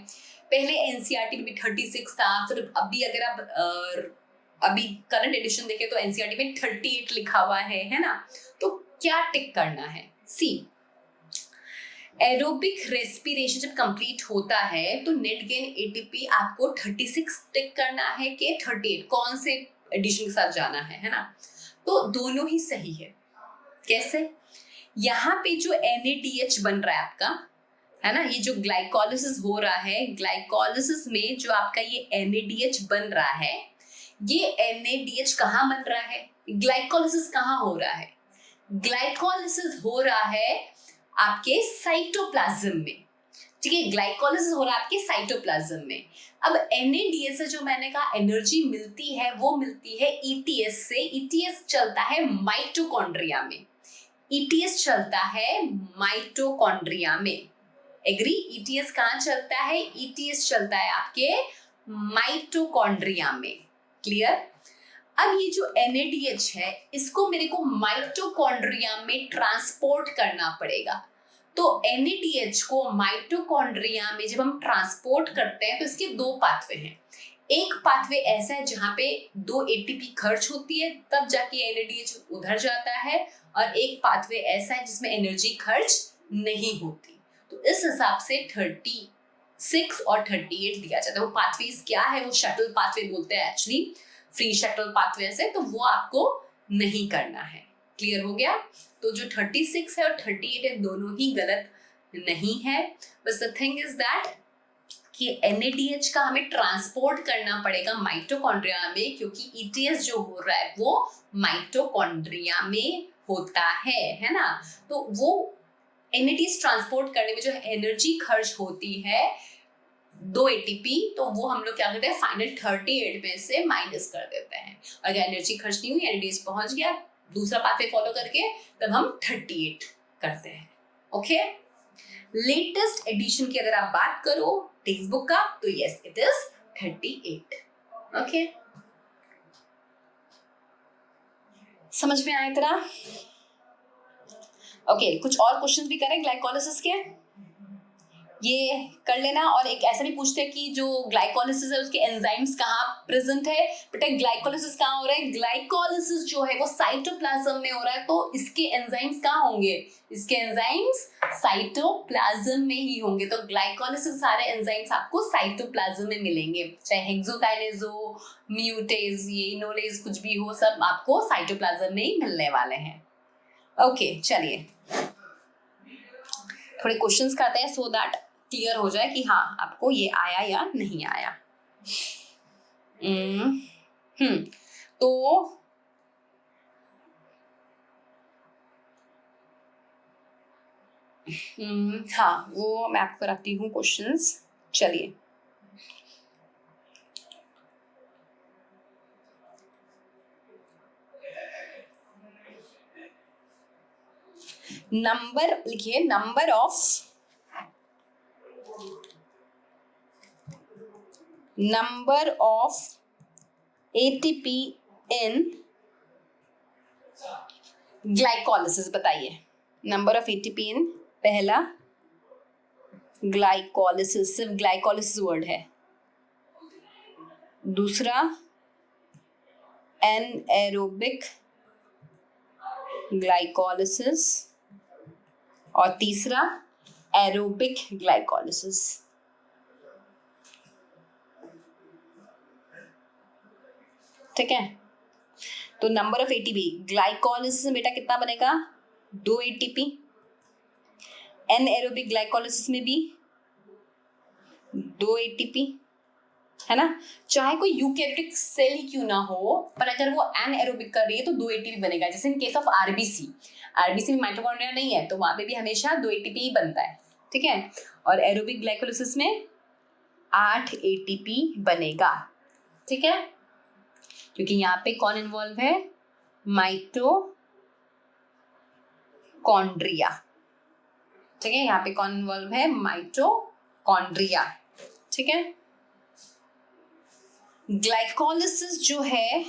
पहले NCERT में भी 36 था, फिर अभी अगर आप अभी करंट एडिशन देखें तो NCERT में 38 लिखा हुआ है ना। तो क्या टिक करना है, सी एरोबिक रेस्पिरेशन जब कंप्लीट होता है तो नेट गेन ATP आपको 36 टिक करना है कि 38, कौन से एडिशन के साथ जाना है ना। तो दोनों ही सही है। कैसे, यहाँ पे जो NADH बन रहा है आपका, है ना, ये जो ग्लाइकोलिसिस हो रहा है, ग्लाइकोलिसिस में जो आपका ये NADH बन रहा है, ये NADH कहाँ बन रहा है, ग्लाइकोलिसिस कहाँ हो रहा है, ग्लाइकोलिसिस हो रहा है आपके साइटोप्लाज्म में। ठीक है, ग्लाइकोलिसिस हो रहा है आपके साइटोप्लाज्म में। अब NADH से जो मैंने कहा एनर्जी मिलती है वो मिलती है ETS से। ETS चलता है माइटोकॉन्ड्रिया में, ETS चलता है माइटोकॉन्ड्रिया में। एग्री, ETS कहाँ चलता है, ETS चलता है आपके माइटोकॉन्ड्रिया में। क्लियर। अब ये जो NADH है इसको मेरे को माइटोकॉन्ड्रिया में ट्रांसपोर्ट करना पड़ेगा। तो NADH को माइटोकॉन्ड्रिया में जब हम ट्रांसपोर्ट करते हैं तो इसके 2 पाथवे हैं। एक पाथवे ऐसा है जहाँ पे 2 ATP खर्च होती है तब जाके NADH उधर जाता है, और एक पाथवे ऐसा है जिसमें एनर्जी खर्च नहीं होती। तो इस हिसाब से 36 और 38 दिया जाता है। वो पाथवेज क्या है, वो शटल पाथवे बोलते हैं एक्चुअली, फ्री शटल पाथवे से, तो वो आपको नहीं करना है। क्लियर हो गया। तो जो 36 है और 38 है दोनों ही गलत नहीं है। बस द थिंग इज दैट कि NADH का हमें ट्रांसपोर्ट करना पड़ेगा माइटोकॉन्ड्रिया में, क्योंकि ETS जो हो रहा है वो माइटोकॉन्ड्रिया में होता है ना। तो वो NADH ट्रांसपोर्ट करने में जो एनर्जी खर्च होती है 2 ATP, तो वो हम लोग क्या करते हैं, फाइनल 38 में से माइनस कर देते हैं। अगर एनर्जी खर्च नहीं हुई, NADH पहुंच गया दूसरा पाथवे फॉलो करके, तब हम 38 करते हैं। ओके। लेटेस्ट एडिशन की अगर आप बात करो टेक्स्ट बुक का, तो यस इट इज 38। ओके, समझ में आया इतना? ओके, कुछ और क्वेश्चंस भी करें ग्लाइकोलिसिस के। ये कर लेना। और एक ऐसा भी पूछते हैं कि जो ग्लाइकोलिसिस है उसके एंजाइम्स कहाँ प्रेजेंट है। बेटा ग्लाइकोलिसिस कहाँ हो रहा है, ग्लाइकोलिसिस जो है वो साइटोप्लाज्म में हो रहा है, तो इसके एंजाइम्स कहाँ होंगे, इसके एंजाइम्स साइटोप्लाज्म में ही होंगे। तो ग्लाइकोलिसिस सारे एंजाइम्स आपको साइटोप्लाज्म में मिलेंगे, चाहे हेक्सोकाइनेज हो, म्यूटेज, ये इनोलेज, कुछ भी हो, सब आपको साइटोप्लाज्म में ही मिलने वाले हैं। ओके चलिए थोड़े क्वेश्चंस करते हैं सो दैट क्लियर हो जाए कि हाँ आपको ये आया या नहीं आया। तो हाँ वो मैं आपको कराती हूँ क्वेश्चंस। चलिए नंबर लिखिए, number of ATP in glycolysis बताइए। नंबर ऑफ एटीपी इन, पहला ग्लाइकोलिसिस, सिर्फ ग्लाइकोलिसिस वर्ड है। दूसरा एनएरोबिक ग्लाइकोलिसिस, और तीसरा एरोबिक ग्लाइकोलिसिस। ठीक है, तो नंबर ऑफ एटीपी ग्लाइकोलिसिस में बेटा कितना बनेगा, 2 एटीपी। एनएरोबिक ग्लाइकोलिसिस में भी 2 एटीपी, है ना। चाहे कोई यूकैरियोटिक सेल ही क्यों ना हो, पर अगर वो एनएरोबिक कर रही है तो 2 एटीपी बनेगा। जैसे in case of RBC, RBC में माइटोकॉन्ड्रिया नहीं है तो वहां पे भी हमेशा 2 एटीपी ही बनता है। ठीक है, और एरोबिक ग्लाइकोलिसिस में 8 एटीपी बनेगा। ठीक है, क्योंकि यहाँ पे कौन इन्वॉल्व है, माइटोकॉन्ड्रिया। ठीक है, यहाँ पे कौन इन्वॉल्व है, माइटोकॉन्ड्रिया। ठीक है, ग्लाइकोलिसिस जो है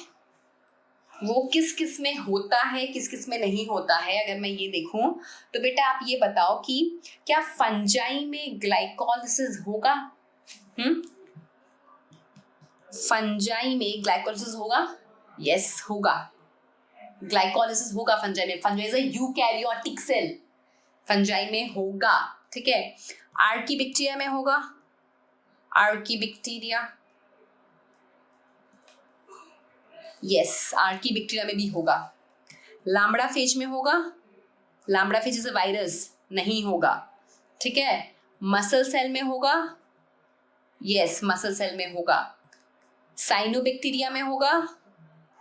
वो किस किस में होता है, किस किस में नहीं होता है। अगर मैं ये देखूं तो बेटा आप ये बताओ कि क्या फंजाई में ग्लाइकोलिसिस होगा। फंजाई में ग्लाइकोलिसिस होगा, यस होगा, ग्लाइकोलिसिस होगा फंजाई में। Fungi is a eukaryotic cell, fungi में होगा। ठीक है, आर्कीबैक्टीरिया में होगा, आर्कीबैक्टीरिया, यस आर्कीबैक्टीरिया में भी होगा। लाम्बड़ा फेज में होगा, लाम्बड़ा फेज इज अ वायरस, नहीं होगा। ठीक है, मसल सेल में होगा, यस मसल सेल में होगा। साइनोबैक्टीरिया में होगा,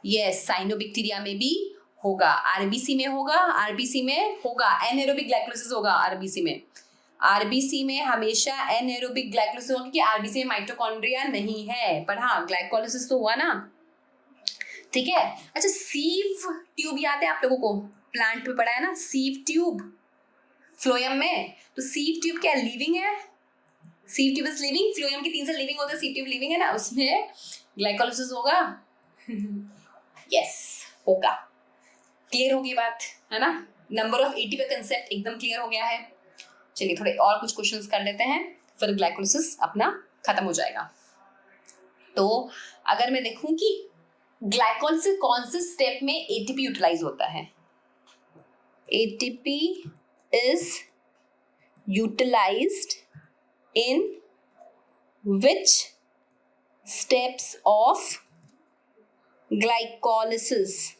यस साइनोबैक्टीरिया में भी होगा। आरबीसी में होगा, आरबीसी में होगा। एनएरोबिक ग्लाइकोलिसिस होगा आरबीसी में, आरबीसी में हमेशा एनएरोबिक ग्लाइकोलिसिस होगा, क्योंकि आरबीसी में माइटोकॉन्ड्रिया नहीं है, पर हाँ ग्लाइकोलिसिस तो हुआ ना। ठीक है, अच्छा सीव ट्यूब याद है आप लोगों को, प्लांट में पढ़ा है ना सीव ट्यूब फ्लोएम में। तो सीव ट्यूब क्या लिविंग है, sieve tube is living, phloem के 3 सेल लिविंग होते हैं, सीव ट्यूब लिविंग है ना, उसमें ग्लाइकोलिसिस होगा। यस होगा। क्लियर होगी बात, है ना। नंबर ऑफ एटीपी का कंसेप्ट एकदम क्लियर हो गया है। चलिए थोड़े और कुछ क्वेश्चंस कर लेते हैं, फिर ग्लाइकोलिसिस अपना खत्म हो जाएगा। तो अगर मैं देखूं कि ग्लाइकोलिसिस कौन से स्टेप में एटीपी यूटिलाइज होता है, ATP is utilized in which steps of glycolysis.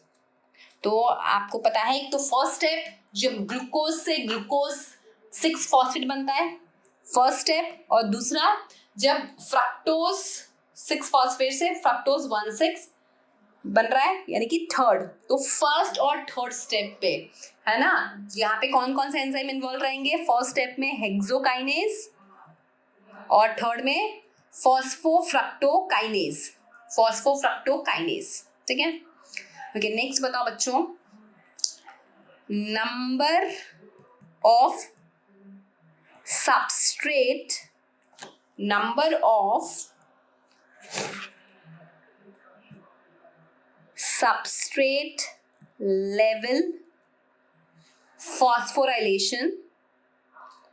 तो आपको पता है, एक तो फर्स्ट स्टेप जब ग्लूकोज से ग्लूकोज 6 फॉस्फेट बनता है, फर्स्ट स्टेप, और दूसरा जब फ्रक्टोज 6 फॉस्फेट से फ्रक्टोज 1,6 बन रहा है, यानी कि थर्ड। तो फर्स्ट और थर्ड स्टेप पे, है ना, यहाँ पे कौन कौन से एंजाइम इन्वॉल्व रहेंगे, फर्स्ट स्टेप में हेक्सोकाइनेज और थर्ड में फॉस्फोफ्रक्टोकाइनेज, फॉस्फोफ्रक्टोकाइनेज। ठीक है, ओके नेक्स्ट बताओ बच्चों, number of substrate, number of substrate level phosphorylation,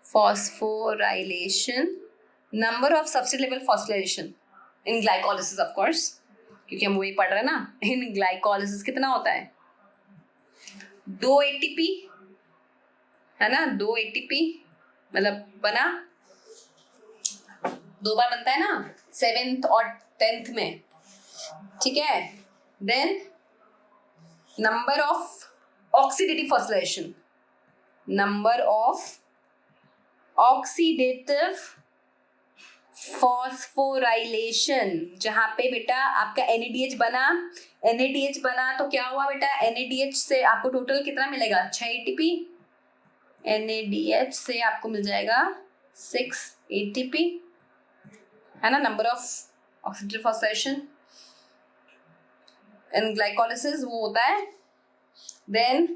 phosphorylation, number of substrate level phosphorylation in glycolysis of course, क्योंकि हम वही पढ़ रहे हैं ना. in glycolysis कितना होता है? 2 ATP है ना, 2 ATP मतलब बना 2 बार बनता है ना 7th और 10th में, ठीक है. Then number of oxidative phosphorylation, number of oxidative phosphorylation, जहां पे बेटा आपका NADH बना तो क्या हुआ बेटा, NADH से आपको टोटल कितना मिलेगा, 6 ATP. NADH से आपको मिल जाएगा 6 ATP, है ना. Number of oxidative phosphorylation in glycolysis वो होता है. देन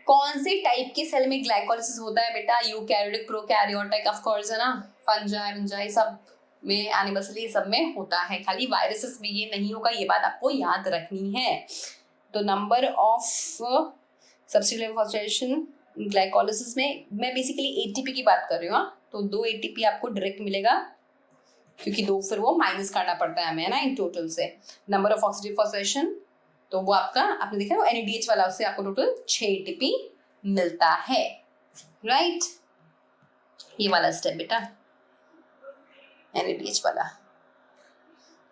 कौन से टाइप के सेल में ग्लाइकोलिसिस होता है बेटा, यूकैरियोटिक, प्रोकैरियोटिक, ऑफ कोर्स है ना, फंजाई सब में, एनिमल सेल सब में होता है. खाली वायरसेस में ये नहीं होगा, ये बात आपको याद रखनी है. तो number of substrate level phosphorylation glycolysis में मैं बेसिकली ATP की बात कर रही हूँ. तो 2 ATP आपको डायरेक्ट मिलेगा, क्योंकि 2 फिर वो माइनस करना पड़ता है हमें ना इन टोटल से. नंबर ऑफ ऑक्सीडेटिव फॉस्फोराइलेशन तो वो आपका आपने देखा वो NADH वाला, उससे आपको टोटल 6 ATP मिलता है. राइट, ये वाला स्टेप बेटा NADH वाला.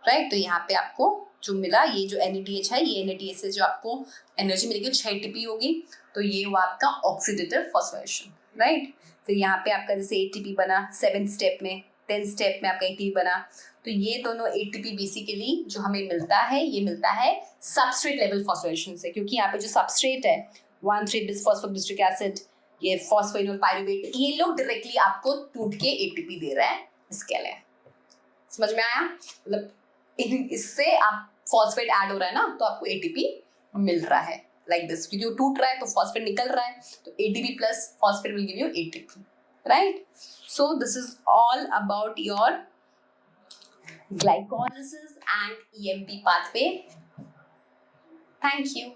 राइट, तो यहाँ पे आपको जो मिला, ये जो NADH है, ये NADH से जो आपको एनर्जी मिलेगी 6 ATP होगी. तो ये हुआ आपका ऑक्सीडेटिव फॉस्फोराइलेशन. राइट, फिर यहाँ पे आपका जैसे ATP बना 7th स्टेप में, 10th स्टेप में आपका ATP बना. तो ये दोनों ATP बेसिकली जो हमें मिलता है, ये मिलता है सबस्ट्रेट लेवल फॉस्फोराइलेशन से, क्योंकि यहाँ पे जो सबस्ट्रेट है 1,3-बिसफॉस्फोग्लिसरिक एसिड, ये फॉस्फोइनोल पाइरूवेट, ये लोग डायरेक्टली आपको टूट के ATP दे रहा है. इसके लिए समझ में आया, मतलब इससे आप फॉस्फेट ऐड हो रहा है ना, तो आपको ATP मिल रहा है लाइक दिस, क्योंकि वो टूट रहा है तो फॉस्फेट निकल रहा है, तो ATP plus phosphate will give you ATP. Right, so this is all about your glycolysis and EMP pathway. Thank you.